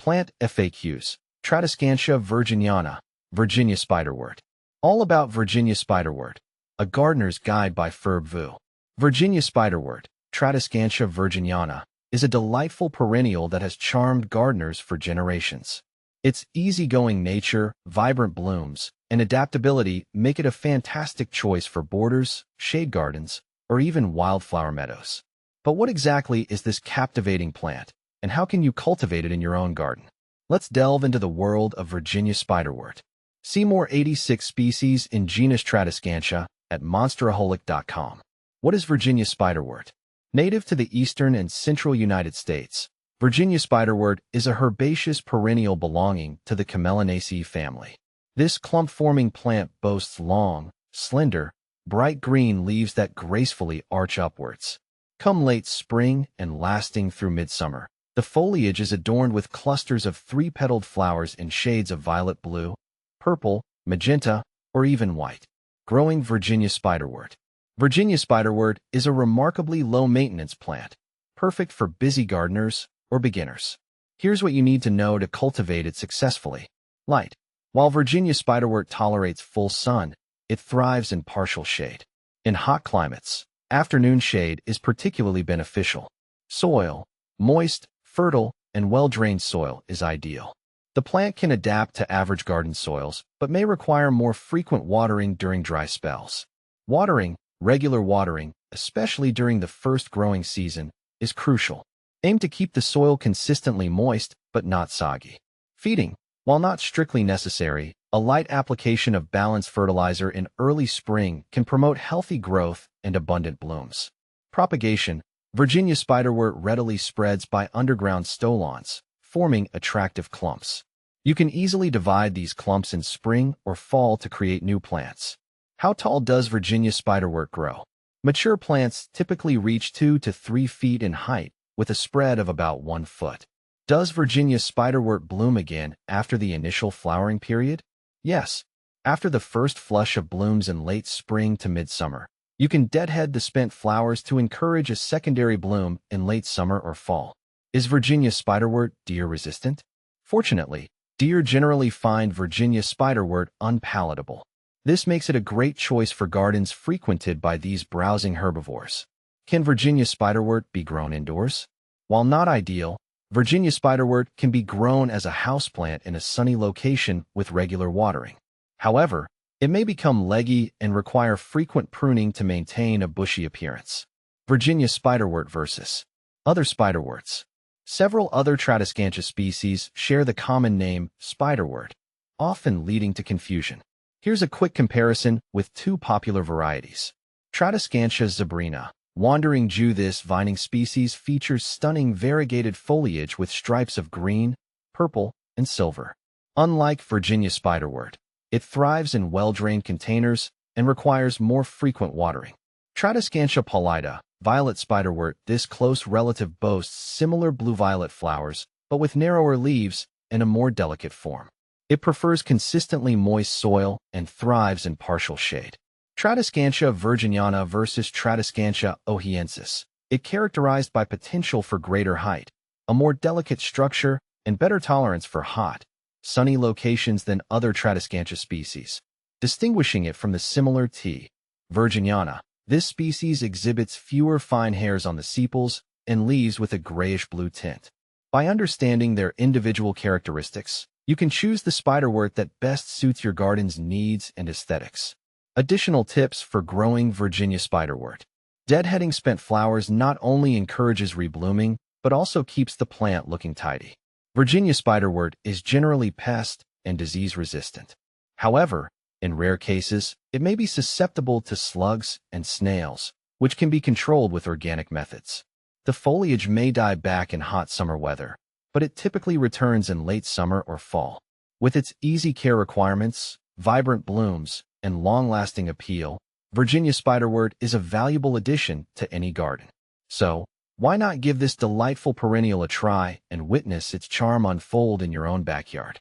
Plant FAQs. Tradescantia virginiana, Virginia Spiderwort. All about Virginia Spiderwort, a gardener's guide by Ferb Vu. Virginia Spiderwort, Tradescantia virginiana, is a delightful perennial that has charmed gardeners for generations. Its easygoing nature, vibrant blooms, and adaptability make it a fantastic choice for borders, shade gardens, or even wildflower meadows. But what exactly is this captivating plant, and how can you cultivate it in your own garden? Let's delve into the world of Virginia Spiderwort. See more 86 species in genus Tradescantia at monsteraholic.com. What is Virginia Spiderwort? Native to the eastern and central United States, Virginia Spiderwort is a herbaceous perennial belonging to the Camelinaceae family. This clump-forming plant boasts long, slender, bright green leaves that gracefully arch upwards. Come late spring and lasting through midsummer, the foliage is adorned with clusters of three-petaled flowers in shades of violet blue, purple, magenta, or even white. Growing Virginia Spiderwort. Virginia Spiderwort is a remarkably low-maintenance plant, perfect for busy gardeners or beginners. Here's what you need to know to cultivate it successfully. Light. While Virginia Spiderwort tolerates full sun, it thrives in partial shade. In hot climates, afternoon shade is particularly beneficial. Soil. Moist, fertile, and well-drained soil is ideal. The plant can adapt to average garden soils, but may require more frequent watering during dry spells. Watering, regular watering, especially during the first growing season, is crucial. Aim to keep the soil consistently moist, but not soggy. Feeding. While not strictly necessary, a light application of balanced fertilizer in early spring can promote healthy growth and abundant blooms. Propagation. Virginia Spiderwort readily spreads by underground stolons, forming attractive clumps. You can easily divide these clumps in spring or fall to create new plants. How tall does Virginia Spiderwort grow? Mature plants typically reach 2 to 3 feet in height, with a spread of about 1 foot. Does Virginia Spiderwort bloom again after the initial flowering period? Yes. After the first flush of blooms in late spring to midsummer, you can deadhead the spent flowers to encourage a secondary bloom in late summer or fall. Is Virginia Spiderwort deer-resistant? Fortunately, deer generally find Virginia Spiderwort unpalatable. This makes it a great choice for gardens frequented by these browsing herbivores. Can Virginia Spiderwort be grown indoors? While not ideal, Virginia Spiderwort can be grown as a houseplant in a sunny location with regular watering. However, it may become leggy and require frequent pruning to maintain a bushy appearance. Virginia Spiderwort versus other spiderworts. Several other Tradescantia species share the common name spiderwort, often leading to confusion. Here's a quick comparison with two popular varieties. Tradescantia zebrina. Wandering Jew. This vining species features stunning variegated foliage with stripes of green, purple, and silver. Unlike Virginia Spiderwort, it thrives in well-drained containers and requires more frequent watering. Tradescantia pallida, violet spiderwort. This close relative boasts similar blue-violet flowers, but with narrower leaves and a more delicate form. It prefers consistently moist soil and thrives in partial shade. Tradescantia virginiana versus Tradescantia ohiensis. It characterized by potential for greater height, a more delicate structure, and better tolerance for hot, sunny locations than other Tradescantia species, distinguishing it from the similar T. virginiana. This species exhibits fewer fine hairs on the sepals and leaves with a grayish-blue tint. By understanding their individual characteristics, you can choose the spiderwort that best suits your garden's needs and aesthetics. Additional tips for growing Virginia Spiderwort. Deadheading spent flowers not only encourages reblooming, but also keeps the plant looking tidy. Virginia Spiderwort is generally pest and disease resistant. However, in rare cases, it may be susceptible to slugs and snails, which can be controlled with organic methods. The foliage may die back in hot summer weather, but it typically returns in late summer or fall. With its easy care requirements, vibrant blooms, and long-lasting appeal, Virginia Spiderwort is a valuable addition to any garden. So, why not give this delightful perennial a try and witness its charm unfold in your own backyard?